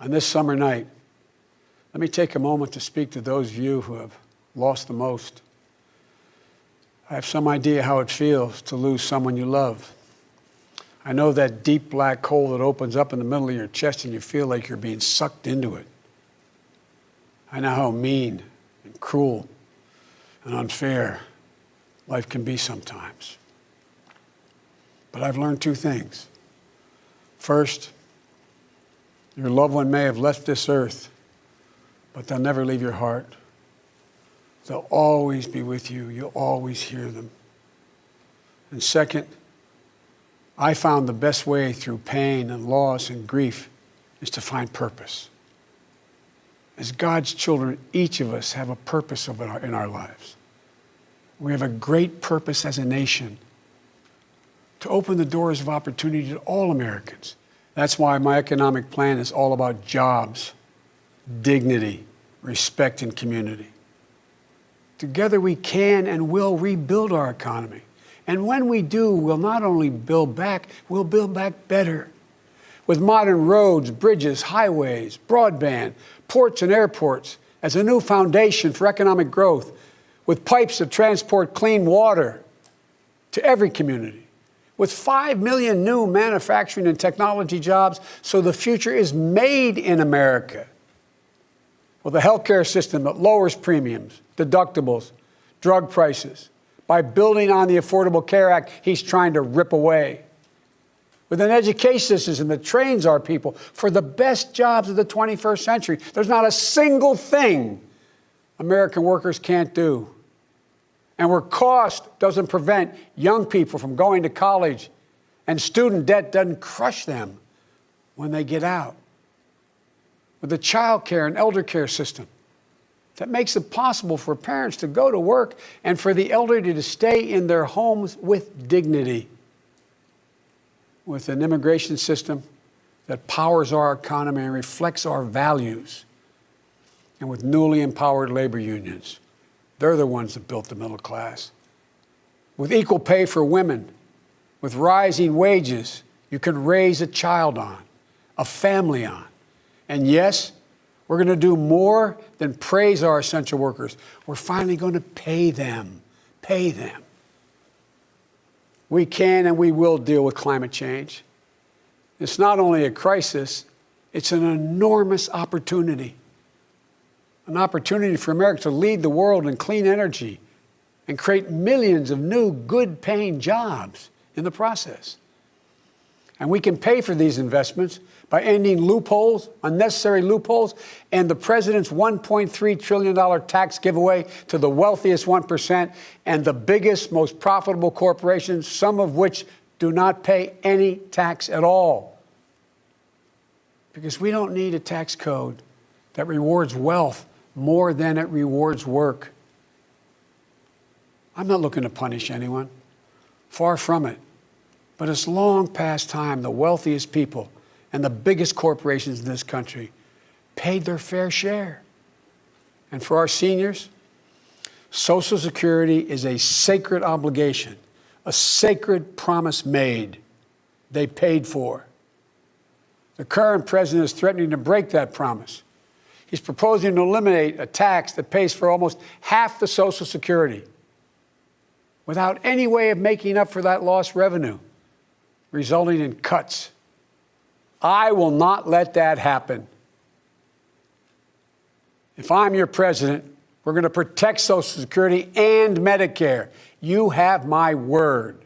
On this summer night, let me take a moment to speak to those of you who have lost the most. I have some idea how it feels to lose someone you love. I know that deep black hole that opens up in the middle of your chest and you feel like you're being sucked into it. I know how mean and cruel and unfair life can be sometimes. But I've learned two things. First, your loved one may have left this earth, but they'll never leave your heart. They'll always be with you. You'll always hear them. And second, I found the best way through pain and loss and grief is to find purpose. As God's children, each of us have a purpose in our lives. We have a great purpose as a nation to open the doors of opportunity to all Americans. That's why my economic plan is all about jobs, dignity, respect, and community. Together we can and will rebuild our economy. And when we do, we'll not only build back, we'll build back better. With modern roads, bridges, highways, broadband, ports and airports as a new foundation for economic growth, with pipes that transport clean water to every community, with 5 million new manufacturing and technology jobs so the future is made in America, with a healthcare system that lowers premiums, deductibles, drug prices, by building on the Affordable Care Act he's trying to rip away, with an education system that trains our people for the best jobs of the 21st century. There's not a single thing American workers can't do. And where cost doesn't prevent young people from going to college and student debt doesn't crush them when they get out. With a child care and elder care system that makes it possible for parents to go to work and for the elderly to stay in their homes with dignity. With an immigration system that powers our economy and reflects our values. And with newly empowered labor unions. They're the ones that built the middle class. With equal pay for women, with rising wages you can raise a child on, a family on. And yes, we're going to do more than praise our essential workers. We're finally going to pay them. Pay them. We can and we will deal with climate change. It's not only a crisis, it's an enormous opportunity. An opportunity for America to lead the world in clean energy and create millions of new, good-paying jobs in the process. And we can pay for these investments by ending loopholes, unnecessary loopholes, and the president's $1.3 trillion tax giveaway to the wealthiest 1% and the biggest, most profitable corporations, some of which do not pay any tax at all. Because we don't need a tax code that rewards wealth more than it rewards work. I'm not looking to punish anyone. Far from it. But it's long past time the wealthiest people and the biggest corporations in this country paid their fair share. And for our seniors, Social Security is a sacred obligation, a sacred promise made. They paid for. The current president is threatening to break that promise. He's proposing to eliminate a tax that pays for almost half the Social Security without any way of making up for that lost revenue, resulting in cuts. I will not let that happen. If I'm your president, we're going to protect Social Security and Medicare. You have my word.